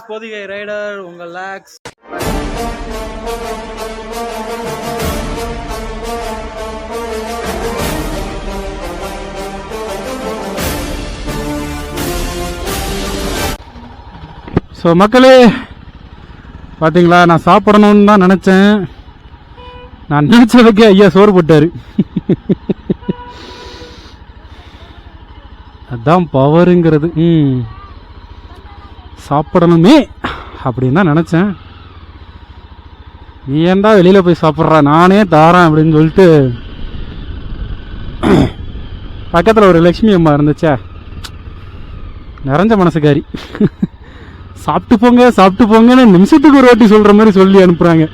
Pothigai rider உங்கள் lakhs. So மக்களே பார்த்தீங்களா, நான் சாப்பிடணும்னு தான் நினச்சேன். நான் நினச்சதுக்கு ஐயா சோறு போட்டார். அதுதான் பவருங்கிறது. சாப்பிடணுமே அப்படின்னு தான் நினச்சேன். நீ ஏன்டா வெளியில் போய் சாப்பிட்றா, நானே தாரேன் அப்படின்னு சொல்லிட்டு பக்கத்தில் ஒரு லக்ஷ்மி அம்மா இருந்துச்சா, நிறைஞ்ச மனசுக்காரி. சாப்பிட்டு போங்கன்னு நிமிஷத்துக்கு ஒரு வாட்டி சொல்கிற மாதிரி சொல்லி அனுப்புகிறாங்க.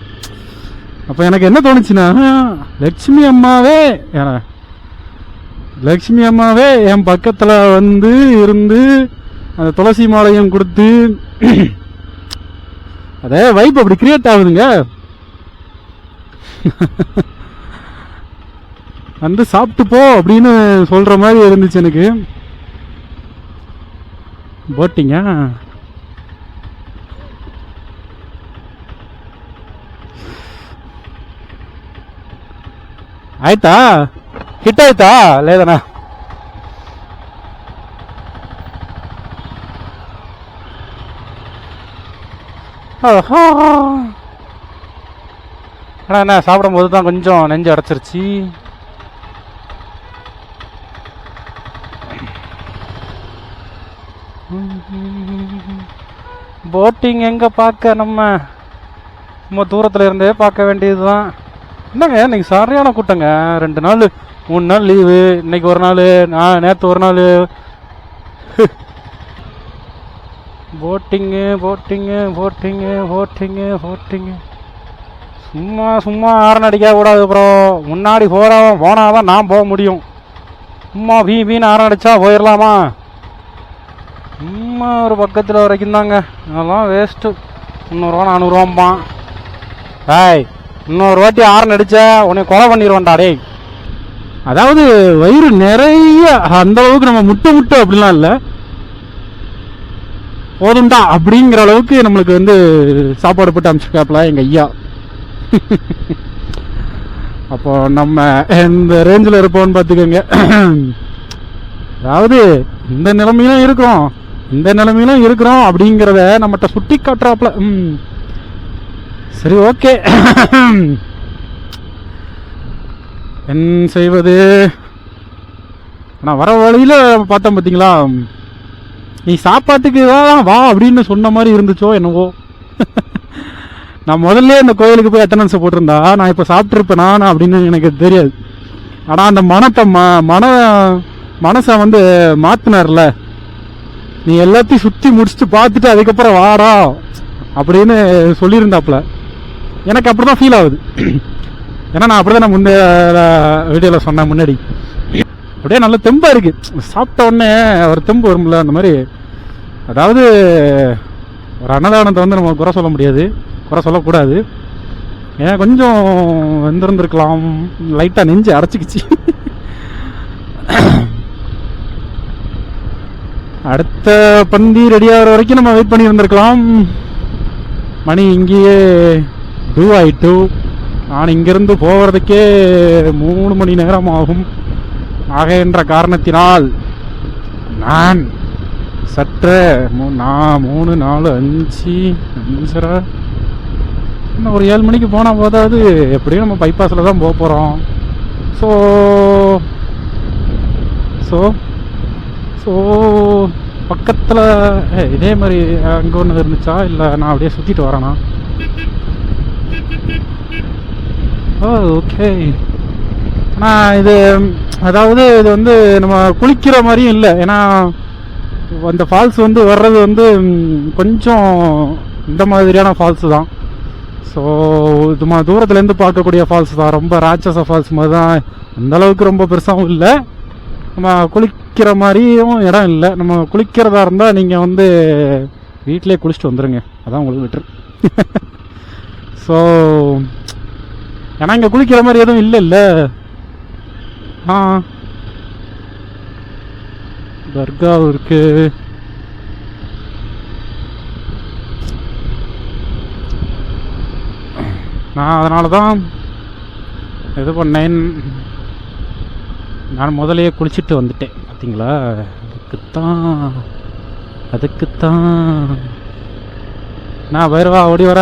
அப்போ எனக்கு என்ன தோணுச்சுன்னா, லக்ஷ்மி அம்மாவே என் பக்கத்தில் வந்து இருந்து அந்த துளசி மாலையும் கொடுத்து அதே வைப் அப்படி கிரியேட் ஆகுதுங்க. வந்து சாப்பிட்டு போ அப்படின்னு சொல்கிற மாதிரி இருந்துச்சு எனக்கு. போட்டிங்க ಆಯ್ತಾ, ಹಿಟ್ ಆಯ್ತಾ ಲೇದನಾ? ஆனால் என்ன சாப்பிடும் போது தான் கொஞ்சம் நெஞ்சு அடைச்சிருச்சு. போட்டிங் எங்கே பார்க்க, நம்ம தூரத்தில் இருந்தே பார்க்க வேண்டியது தான். என்னங்க இன்னைக்கு சரியான கூட்டங்க. 2 நாள் 3 நாள் லீவு, இன்னைக்கு ஒரு நாள், நேற்று ஒரு நாள். போட்டிங்கு சும்மா ஆரன் அடிக்க கூடாது. அப்புறம் முன்னாடி போனாதான் நான் போக முடியும். சும்மா வீண் ஆரன் அடிச்சா போயிடலாமா? சும்மா ஒரு பக்கத்தில் வரைக்கும் தாங்க, அதெல்லாம் வேஸ்ட்டு. 300 400 டேய், இன்னொரு வாட்டி ஆரன் அடிச்ச உன்னை கொலை பண்ணிடுவேன்டா டேய். அதாவது வயிறு நிறைய அந்த அளவுக்கு நம்ம முட்டை அப்படிலாம் இல்லை, போதும்டா அப்படிங்கிற அளவுக்கு நம்மளுக்கு வந்து சாப்பாடு போட்டு அனுப்பிச்சிருக்காப்புல எங்கள் ஐயா. அப்போ நம்ம இந்த ரேஞ்சில் இருப்போம்னு பார்த்துக்கோங்க. அதாவது இந்த நிலைமையிலும் இருக்கிறோம் அப்படிங்கிறத நம்மகிட்ட சுட்டி காட்டுறாப்புல. சரி, ஓகே. என்ன செய்வது? ஆனால் வர வழியில் பார்த்தோம் பார்த்தீங்களா, நீ சாப்பாட்டுக்கு தான் வா அப்படின்னு சொன்ன மாதிரி இருந்துச்சோ என்னவோ. நான் முதல்ல இந்த கோயிலுக்கு போய் அட்டண்டன்ஸை போட்டிருந்தா நான் இப்போ சாப்பிட்ருப்பேன் நான் அப்படின்னு எனக்கு தெரியாது. ஆனால் அந்த மனசை வந்து மாற்றினார்ல, நீ எல்லாத்தையும் சுற்றி முடிச்சுட்டு பார்த்துட்டு அதுக்கப்புறம் வாடா அப்படின்னு சொல்லியிருந்தாப்புல. எனக்கு அப்படி தான் ஃபீல் ஆகுது. ஏன்னா நான் அப்படி தான் நான் முந்தைய வீடியோவில் சொன்னேன் முன்னாடி. அப்படியே நல்ல தெம்பாக இருக்குது. சாப்பிட்ட உடனே ஒரு தெம்பு வரும்ல, அந்த மாதிரி. அதாவது ஒரு அன்னதானத்தை வந்து நம்ம குறை சொல்ல முடியாது, குறை சொல்லக்கூடாது. ஏன் கொஞ்சம் வெந்திருந்துருக்கலாம், லைட்டாக நெஞ்சு அடைச்சிக்கிச்சு. அடுத்த பந்தி ரெடியாகிற வரைக்கும் நம்ம வெயிட் பண்ணி இருந்திருக்கலாம். மணி இங்கேயே 2 ஆயிட்டு. நான் இங்கிருந்து போகிறதுக்கே 3 மணி நேரம் ஆகும். ஆகின்ற காரணத்தினால் நான் சற்று 3 4 5 5:30 இன்னும் ஒரு 7 மணிக்கு போனால் போதாவது. எப்படியும் நம்ம பைபாஸில் தான் போக போகிறோம். ஸோ பக்கத்தில் இதே மாதிரி அங்கே ஒன்று இருந்துச்சா, இல்லை நான் அப்படியே சுற்றிட்டு வரேனா? ஓகே. ஆனால் இது வந்து நம்ம குளிக்கிற மாதிரியும் இல்லை. ஏன்னா அந்த ஃபால்ஸ் வந்து வர்றது வந்து கொஞ்சம் இந்த மாதிரியான ஃபால்ஸு தான். ஸோ இது தூரத்துலேருந்து பார்க்கக்கூடிய ஃபால்ஸ் தான். ரொம்ப ராட்சச ஃபால்ஸ் மாதிரி தான். அந்தளவுக்கு ரொம்ப பெருசாகவும் இல்லை, நம்ம குளிக்கிற மாதிரியும் இடம் இல்லை. நம்ம குளிக்கிறதா இருந்தால் நீங்கள் வந்து வீட்டிலே குளிச்சுட்டு வந்துடுங்க, அதான் உங்களுக்கு பெட்ரு. ஸோ ஏன்னா இங்கே குளிக்கிற மாதிரி எதுவும் இல்லை. தர்கா இருக்கு. நான் அதனால தான் இது பண்ணேன். நான் முதலையே குளிச்சுட்டு வந்துட்டேன் பார்த்தீங்களா. அதுக்குத்தான் நான் வருவா ஓடி வர.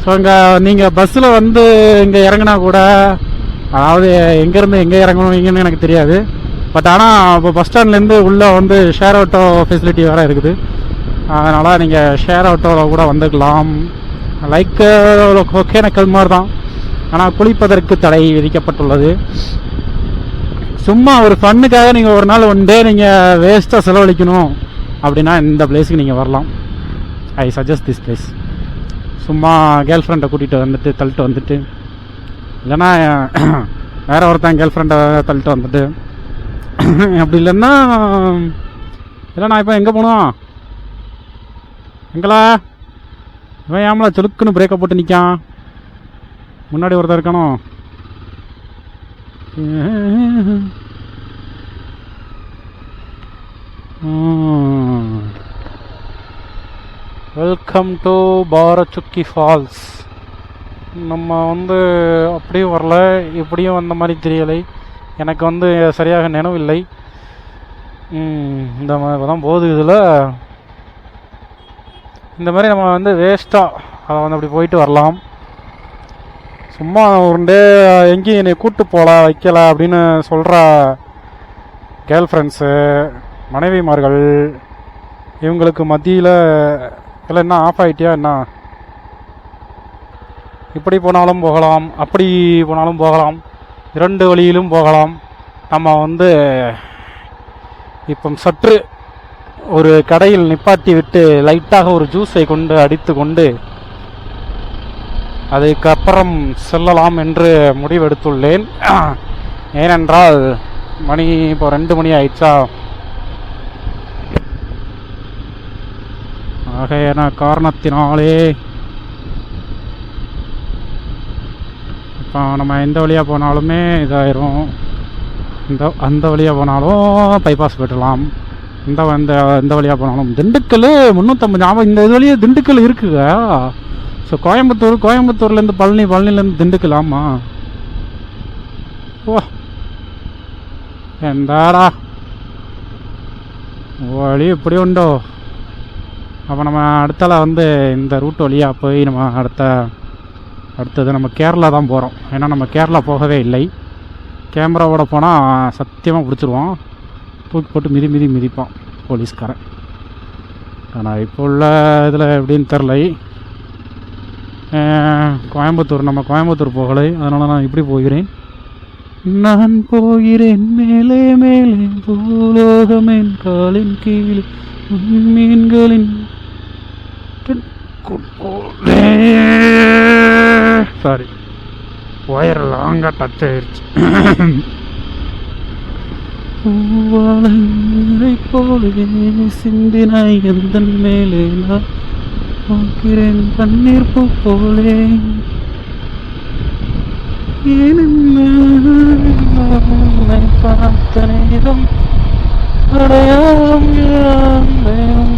ஸோ இங்கே நீங்கள் பஸ்ஸில் வந்து இங்கே இறங்கினா கூட, அதாவது எங்கேருந்து எங்கே இறங்கணுவீங்கன்னு எனக்கு தெரியாது. பட் ஆனால் இப்போ பஸ் ஸ்டாண்ட்லேருந்து உள்ளே வந்து ஷேர் ஆட்டோ ஃபெசிலிட்டி வேறு இருக்குது. அதனால் நீங்கள் ஷேர் ஆட்டோவில் கூட வந்துக்கலாம். லைக் ஒகேனக்கல் மாதிரி தான், ஆனால் குளிப்பதற்கு தடை விதிக்கப்பட்டுள்ளது. சும்மா ஒரு ஃபன்னுக்காக நீங்கள் ஒரு நாள் ஒன் டே நீங்கள் வேஸ்ட்டாக செலவழிக்கணும் அப்படின்னா இந்த பிளேஸுக்கு நீங்கள் வரலாம். I suggest this place. சும்மா கேர்ள் ஃப்ரெண்டை கூட்டிகிட்டு வந்துட்டு தள்ளிட்டு வந்துட்டு, இல்லைன்னா வேற ஒருத்தன் கேர்ள் ஃப்ரெண்டை தள்ளிட்டு வந்துட்டு, அப்படி இல்லைன்னா இல்லை நான் இப்போ எங்கே போகணும், எங்களா இவன் ஏமலா செலுக்குன்னு பிரேக்கை போட்டு நிற்கான், முன்னாடி ஒருத்தர் இருக்கணும். Welcome to Barachukki Falls. நம்ம வந்து அப்படியும் வரல, இப்படியும் வந்த மாதிரி தெரியலை. எனக்கு வந்து சரியாக நினைவில்லை. இந்த மாதிரி தான் போகுது. இதில் இந்த மாதிரி நம்ம வந்து வேஸ்ட்டாக அதை வந்து அப்படி போயிட்டு வரலாம். சும்மா ஒரு டே எங்கேயும் என்னை கூப்பிட்டு போகலாம் வைக்கல அப்படின்னு சொல்கிற கேர்ள் ஃப்ரெண்ட்ஸு, மனைவிமார்கள், இவங்களுக்கு மத்தியில் இல்லை என்ன ஆஃப் ஆகிட்டியா என்ன, இப்படி போனாலும் போகலாம், அப்படி போனாலும் போகலாம், இரண்டு வழியிலும் போகலாம். நம்ம வந்து இப்போ சற்று ஒரு கடையில் நிப்பாட்டி விட்டு லைட்டாக ஒரு ஜூஸை கொண்டு அடித்து கொண்டு அதுக்கப்புறம் செல்லலாம் என்று முடிவெடுத்துள்ளேன். ஏனென்றால் மணி இப்போ 2 மணி ஆயிடுச்சா. ஆகையான காரணத்தினாலே இப்போ நம்ம எந்த வழியாக போனாலுமே இதாயிரும். அந்த வழியாக போனாலும் பைபாஸ் போய்டலாம். இந்த வழியாக போனாலும் திண்டுக்கல் 350 ஞாபகம். இந்த இது வழியாக திண்டுக்கல் இருக்குங்க. ஸோ கோயம்புத்தூர்லேருந்து பழனிலேருந்து திண்டுக்கல். ஆமாம். ஓ எந்தாடா வழி எப்படி உண்டோ. அப்போ நம்ம அடுத்தால வந்து இந்த ரூட் வழியாக போய் நம்ம அடுத்தது நம்ம கேரளா தான் போகிறோம். ஏன்னா நம்ம கேரளா போகவே இல்லை. கேமராவோட போனால் சத்தியமாக பிடிச்சிருவான், தூக்கி போட்டு மிதிப்பான் போலீஸ்காரன். ஆனால் இப்போ உள்ள இதில் எப்படின்னு தெரில. நம்ம கோயம்புத்தூர் போகலை, அதனால் நான் இப்படி போகிறேன். நான் போகிறேன் மேலே மேலே பூலோகமேன் காலின் கீழே மீன்களின் சாரி ஒயர் லாங்காக டச் ஆயிடுச்சு. பூவாலை போலே சிந்தினாய் எந்தன் மேலே நான் போகிறேன் பன்னீர் பூ போலே. பார்த்த நேரம் அடையாளம் நேரம்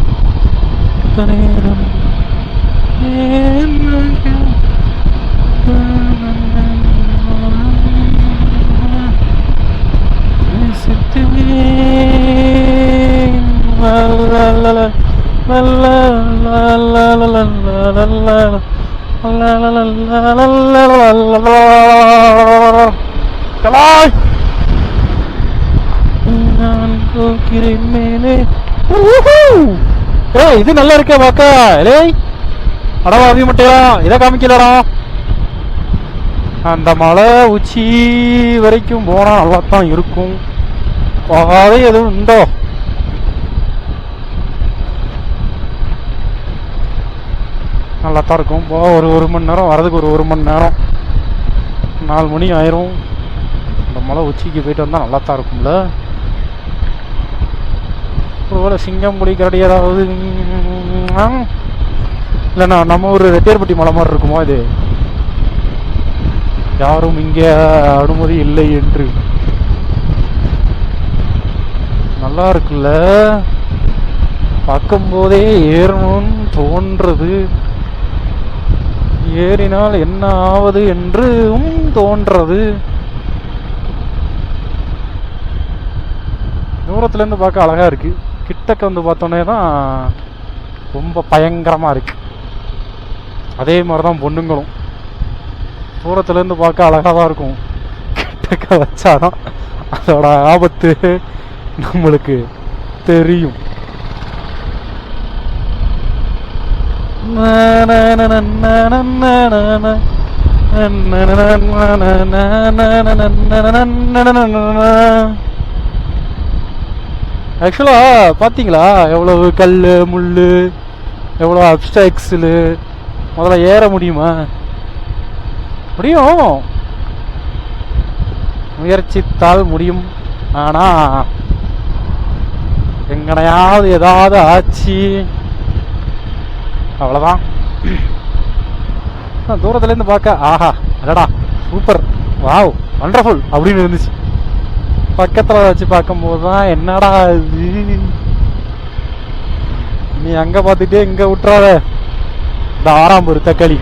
மேலே. இது நல்லா இருக்கே பாக்கா. அடவா அவி மட்டையா இதை காமிக்கலடா. அந்த மலை உச்சி வரைக்கும் போனா நல்லாத்தான் இருக்கும். போகாதே எதுவும் உண்டோ? நல்லாத்தான் இருக்கும். போ ஒரு மணி நேரம் வரதுக்கு ஒரு மணி நேரம், 4 மணி ஆயிரும். அந்த மலை உச்சிக்கு போயிட்டு வந்தால் நல்லாத்தான் இருக்கும்ல. ஒருவேளை சிங்கம் புலி கரடி ஏதாவது இல்லைண்ணா நம்ம ஒரு ரெட்டியார்பட்டி மலை மாதிரி இருக்குமா இது? யாரும் இங்கே அனுமதி இல்லை என்று. நல்லா இருக்குல்ல. பார்க்கும்போதே ஏறணும்னு தோன்றது, ஏறினால் என்ன ஆவது என்றும் தோன்றது. தூரத்துல இருந்து பார்க்க அழகா இருக்கு, கிட்டக்க வந்து பார்த்தோன்னே தான் ரொம்ப பயங்கரமா இருக்கு. அதே மாதிரிதான் பொண்ணுங்களும் தூரத்துல இருந்து பார்க்க அழகா தான் இருக்கும், கிட்டக்க வச்சாதான் அதோட ஆபத்து நம்மளுக்கு தெரியும். ஆக்சுவலா பாத்தீங்களா எவ்வளவு கல்லு முள்ளு, எவ்வளவு அப்டாக்ஸில். முதல்ல ஏற முடியுமா? முடியும், முயற்சித்தால் முடியும். ஆனா எங்கனையாவது ஏதாவது ஆச்சு அவ்வளவுதான். தூரத்துல இருந்து பார்க்க ஆஹா அடடா சூப்பர் வாவ் வண்டர்ஃபுல் அப்படின்னு இருந்துச்சு. பக்கத்துல வச்சு பார்க்கும்போது தான் என்னடா இது, நீ அங்க பார்த்துட்டே இங்க விட்டுறாத. இந்த ஆறாம்பூர் தக்காளி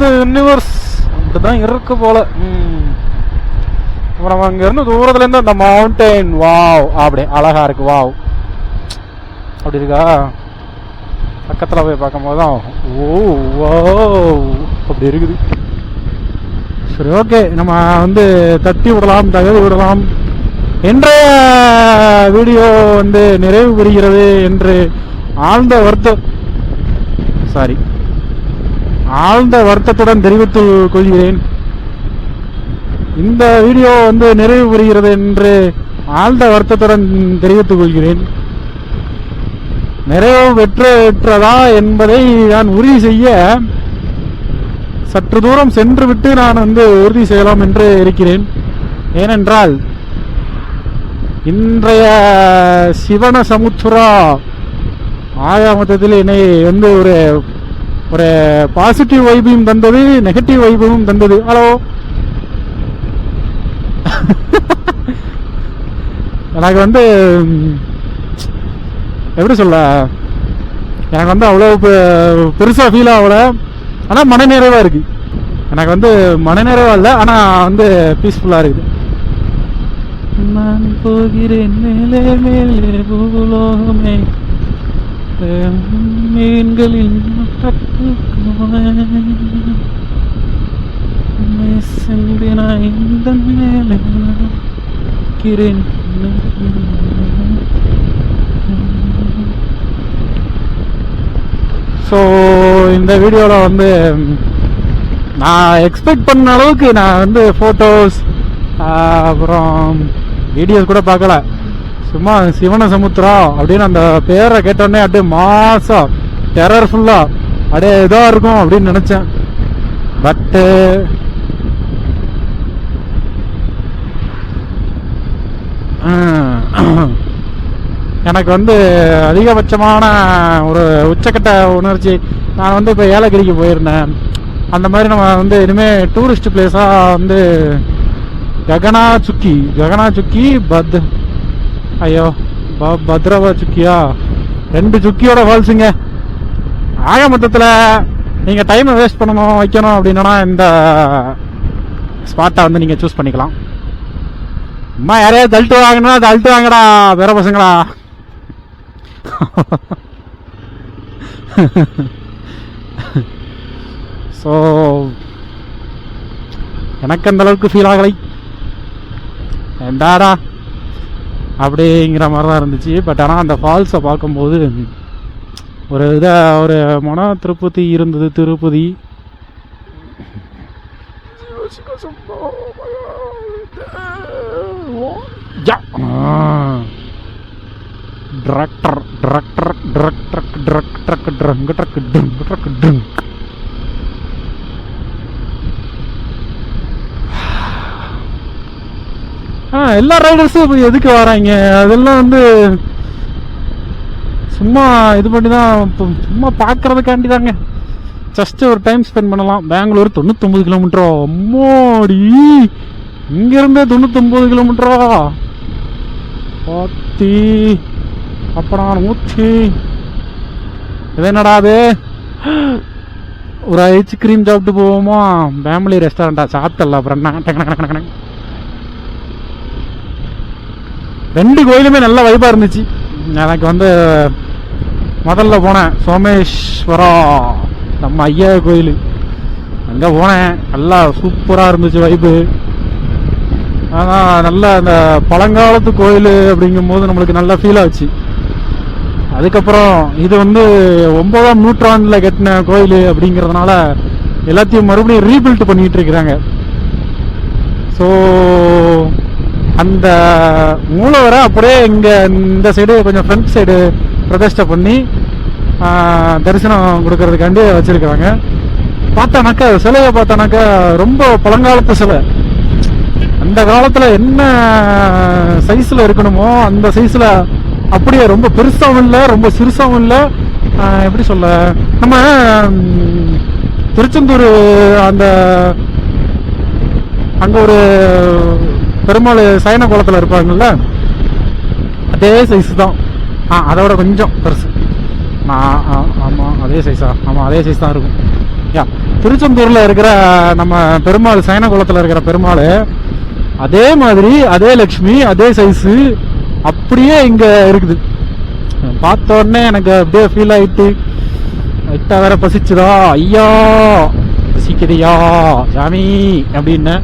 யூனிவர்ஸ் அப்படிதான் இருக்கு போல. அப்புறம் அங்க இருந்து தூரத்துல இருந்து அந்த மவுண்டைன் வாவ் அப்படி அழகா இருக்கு. வாவ் அப்படி இருக்கா, பக்கத்துல போய் பார்க்கும் போதுதான் ஓ அப்படி இருக்குது. சரி ஓகே, நம்ம வந்து தட்டி விடலாம், தகவல் விடலாம். இன்றைய வீடியோ வந்து நிறைவு பெறுகிறது என்று ஆழ்ந்த வருத்தத்துடன் தெரிவித்துக் கொள்கிறேன். இந்த வீடியோ வந்து நிறைவு பெறுகிறது என்று ஆழ்ந்த வருத்தத்துடன் தெரிவித்துக் கொள்கிறேன். நிறைவு பெற்றதா என்பதை நான் உறுதி செய்ய சற்று தூரம் சென்று விட்டு நான் வந்து உறுதி செய்யலாம் என்று இருக்கிறேன். ஏனென்றால் இன்றைய சிவன சமுத்திரா ஆயாமத்தில் என்னை வந்து ஒரு ஒரு பாசிட்டிவ் வைபையும் தந்தது, நெகட்டிவ் வைபையும் தந்தது. ஹலோ எனக்கு வந்து எப்படி சொல்ல, எனக்கு வந்து அவ்வளவு பெருசா ஃபீல் ஆகல, ஆனா மனநிறைவா இருக்கு. எனக்கு வந்து மனநிறைவா இல்லை, ஆனா வந்து பீஸ்ஃபுல்லா இருக்குது. நான் போகிறேன் மேலே மேலே பூலோகமே மீன்களில் இந்த மேலே ஸோ இந்த வீடியோவில் வந்து நான் எக்ஸ்பெக்ட் பண்ண அளவுக்கு நான் வந்து ஃபோட்டோஸ் அப்புறம் வீடியோஸ் கூட பார்க்கல. சும்மா சிவன சமுத்திரா அப்படின்னு அந்த பேரை கேட்டோடனே அப்படியே மாசா டெரர்ஃபுல்லா அப்படியே இதாக இருக்கும் அப்படின்னு நினச்சேன். பட்டு எனக்கு வந்து அதிகபட்சமான ஒரு உச்சக்கட்ட உணர்ச்சி. நான் வந்து இப்போ ஏலகிரிக்கு போயிருந்தேன். அந்த மாதிரி நம்ம வந்து இனிமேல் டூரிஸ்ட் பிளேஸாக வந்து ககனா சுக்கி பத்ரவா சுக்கியா 2 சுக்கியோட ஃபால்ஸுங்க. ஆக மொத்தத்தில் நீங்கள் டைமை வேஸ்ட் பண்ணணும் வைக்கணும் அப்படின்னா இந்த ஸ்பாட்டை வந்து நீங்கள் சூஸ் பண்ணிக்கலாம். அம்மா யாரையாவது தள்ளிட்டு வாங்கினா தள்ளிட்டு வாங்கடா வேற பசங்களா. ஸோ எனக்கு அந்த அளவுக்கு ஃபீல் ஆகலை, எந்தாடா அப்படிங்கிற மாதிரி தான் இருந்துச்சு. பட் ஆனால் அந்த ஃபால்ஸை பார்க்கும்போது ஒரு ஒரு மன திருப்பதி இருந்தது. திருப்பதி எல்லா ரைடர்ஸும் எதுக்கு வராங்க? அதெல்லாம் வந்து சும்மா இது பண்ணி தான், சும்மா பார்க்கறதுக்காண்டி தாங்க. ஜஸ்ட் ஒரு டைம் ஸ்பெண்ட் பண்ணலாம். பெங்களூர் 99 கிலோமீட்டரா? அம்மாடி, இங்கிருந்து 99 கிலோமீட்டரா? பாத்தி அப்படா 100. இது என்னடா அது? ஒரு ஐஸ்கிரீம் சாப்பிட்டு போவோமா? ஃபேமிலி ரெஸ்டாரண்டா? சாப்பிட்டல அப்புறம் என்ன? 2 கோயிலுமே நல்ல வைப்பா இருந்துச்சு. எனக்கு வந்து முதல்ல போனேன் சோமேஸ்வரா, நம்ம ஐயா கோயில், அங்கே போனேன். நல்லா சூப்பராக இருந்துச்சு வைப்பு. ஆனால் நல்ல அந்த பழங்காலத்து கோயில் அப்படிங்கும் போது நம்மளுக்கு நல்லா ஃபீல் ஆச்சு. அதுக்கப்புறம் இது வந்து 9ஆம் நூற்றாண்டில் கட்டின கோயில் அப்படிங்கிறதுனால எல்லாத்தையும் மறுபடியும் ரீபில்ட் பண்ணிட்டு இருக்கிறாங்க. ஸோ அந்த மூலவரை அப்படியே இங்கே இந்த சைடு கொஞ்சம் ஃப்ரண்ட் சைடு பிரதிஷ்டை பண்ணி தரிசனம் கொடுக்கறதுக்காண்டி வச்சிருக்கிறாங்க. பார்த்தானாக்கா சிலையை பார்த்தானாக்கா ரொம்ப பழங்காலத்து சிலை. அந்த காலத்துல என்ன சைஸ்ல இருக்கணுமோ அந்த சைஸ்ல அப்படியே, ரொம்ப பெருசாவும் இல்லை ரொம்ப சிறுசாவும் இல்லை. எப்படி சொல்ல, நம்ம திருச்செந்தூர் அந்த அங்க ஒரு பெருமாள் சயன கோலத்துல இருப்பாங்கல்ல, அதே சைஸ் தான். அதோட கொஞ்சம் பெருசு. ஆமா அதே சைஸா? ஆமா அதே சைஸ் தான் இருக்கும். யா, திருச்செந்தூர்ல இருக்கிற நம்ம பெருமாள் சயன கோலத்துல இருக்கிற பெருமாள் அதே மாதிரி, அதே லட்சுமி, அதே சைஸ் அப்படியே இங்க இருக்குது. பார்த்த உடனே எனக்கு அப்படியே ஃபீல் ஆயிட்டு, லைட்டா வேற பசிச்சுதா. ஐயா பசிக்குதியா சாமி அப்படின்னு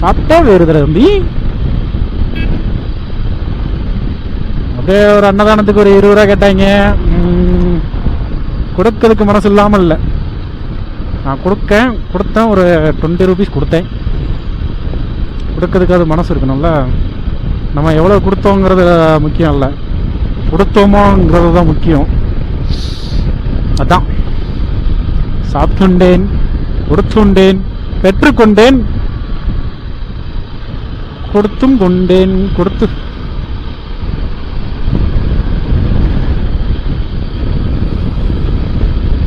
சாப்பிட்டே வேறுதல தம்பி. அப்படியே ஒரு அன்னதானத்துக்கு ஒரு 20 ரூபா கேட்டாங்க. கொடுக்கறதுக்கு மனசு இல்லாமல் இல்லை. நான் கொடுத்தேன் ஒரு 20 ருபீஸ் கொடுத்தேன். கொடுக்கறதுக்கு அது மனசு இருக்கணும்ல. நம்ம எவ்வளோ கொடுத்தோங்கிறது முக்கியம் இல்லை, கொடுத்தோமோங்கிறது தான் முக்கியம். அதான் சாப்பிட்டுண்டேன், கொடுத்துண்டேன், பெற்றுக்கொண்டேன், கொடுத்தும் கொண்டேன், கொடுத்து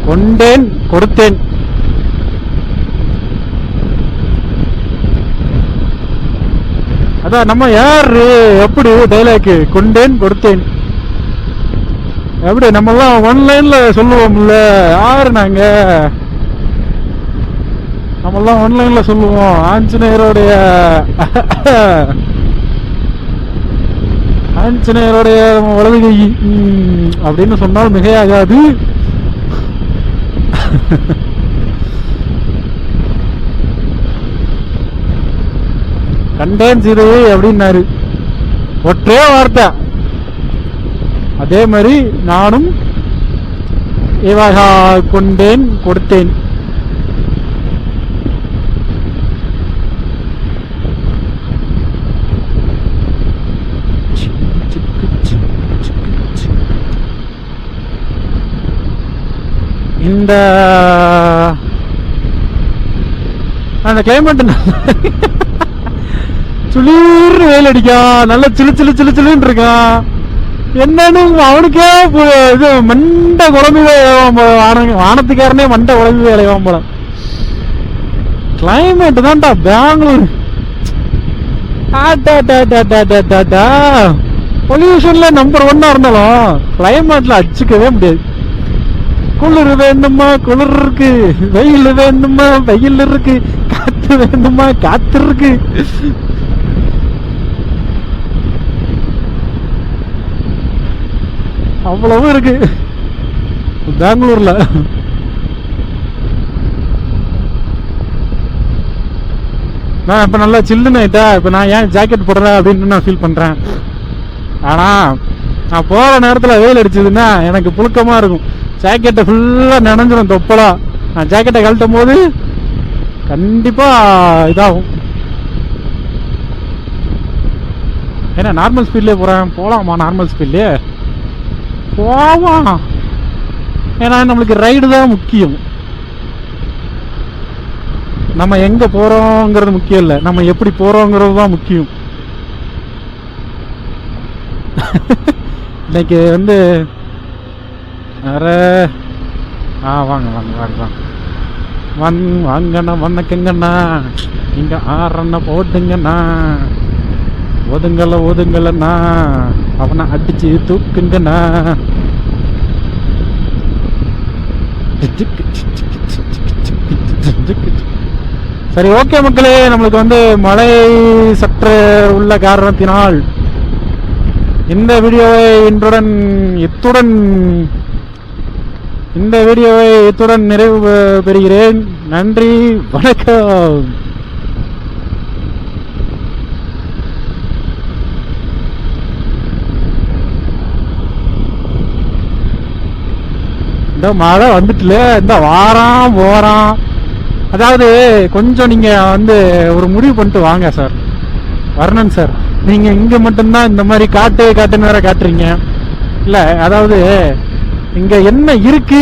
கொண்டேன், கொடுத்தேன். அதான் நம்ம யாரு, எப்படி டைலாக் கொண்டேன் கொடுத்தேன் எப்படி நம்ம எல்லாம் ஒன்லைன்ல சொல்லுவோம்ல. யாரு நாங்க? நம்ம எல்லாம் ஒன்லைன்ல சொல்லுவோம். ஆஞ்சநேயருடைய வலது கை அப்படின்னு சொன்னால் மிகையாகாது. கண்டேன் சீதையை அப்படின்னாரு, ஒற்றே வார்த்தை. அதே மாதிரி நானும் கொண்டேன், கொடுத்தேன். இந்த அந்த கிளைமேட் சுளீர்னு வெயில் அடிக்கும், நல்ல சிலு சிலு சிலு சிலுன்னு இருக்கான். என்னன்னு அவனுக்கே இது மண்டை குழம்பு வானத்துக்காரனே மண்டை குழம்பு வேலைவான் போல. கிளைமேட் தான்டா பெங்களூர். பொல்யூஷன்ல நம்பர் 1 இருந்தாலும் கிளைமேட்ல அடிச்சுக்கவே முடியாது. குளிர் வேணுமா குளிர் இருக்கு, வெயில் வேணுமா வெயில் இருக்கு, காத்து வேணுமா காத்து இருக்கு. அவ்வளவு இருக்கு பெங்களூர்ல. நான் இப்ப நல்லா சில்லுன்னு ஆயிட்டா. இப்ப நான் ஏன் ஜாக்கெட் போடுறேன் அப்படின்னு நான் ஃபீல் பண்றேன். ஆனா நான் போற நேரத்துல வெயில் அடிச்சதுன்னா எனக்கு புழுக்கமா இருக்கும். ஜாக்கெட்டை ஃபுல்லா நனைஞ்சிடும் தொப்பலா. நான் ஜாக்கெட்டை கழட்டும் போது கண்டிப்பா இதாகும். ஏன்னா நார்மல் ஸ்பீட்லயே போறேன். போலாமா நார்மல் ஸ்பீட்லயே போவான். ஏன்னா நம்மளுக்கு ரைடு தான் முக்கியம். நம்ம எங்க போறோங்கிறது முக்கியம் இல்லை, நம்ம எப்படி போறோங்கிறது தான் முக்கியம். இன்னைக்கு வந்து வாங்க வாங்க வாங்க வாங்க வாங்கண்ணா வணக்கங்கண்ணா. இங்க ஆறண்ணா போட்டுங்கண்ணா. ஒதுங்கலண்ணா. அவனை அடிச்சு தூக்குங்கண்ணா. சரி, ஓகே மக்களே, நம்மளுக்கு வந்து மழை சற்று உள்ள காரணத்தினால் இந்த வீடியோவை இத்துடன் நிறைவு பெறுகிறேன். நன்றி, வணக்கம். இந்த மழை வந்துட்டுல இந்த வாரம் போறான். அதாவது கொஞ்சம் நீங்க வந்து ஒரு முடிவு பண்ணிட்டு வாங்க சார், வர்ணன் சார். நீங்க இங்க மட்டும்தான் இந்த மாதிரி காட்டுன்னு வேற காட்டுறீங்க இல்ல. அதாவது இங்க என்ன இருக்கு,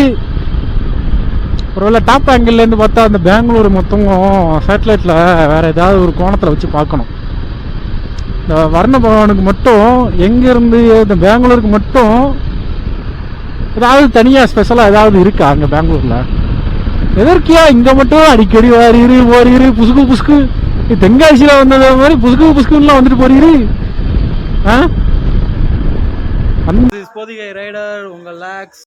ஒருவேளை டாப் ஆங்கிள் இருந்து பார்த்தா அந்த பெங்களூர் மொத்தம் சேட்டலைட்ல வேற ஏதாவது ஒரு கோணத்துல வச்சு பார்க்கணும். இந்த வர்ண பவனுக்கு மட்டும் எங்க இருந்து இந்த பெங்களூருக்கு மட்டும் ஏதாவது தனியா ஸ்பெஷலா ஏதாவது இருக்கா அங்க பெங்களூர்ல? எதற்கியா இங்க மட்டும் அடிக்கடி ஓரிரு புசுக்கு தென்காசியில வந்தது மாதிரி புசுக்குலாம் வந்துட்டு போறீரு. பொதிகை ரைடர் உங்கள் லாக்ஸ்.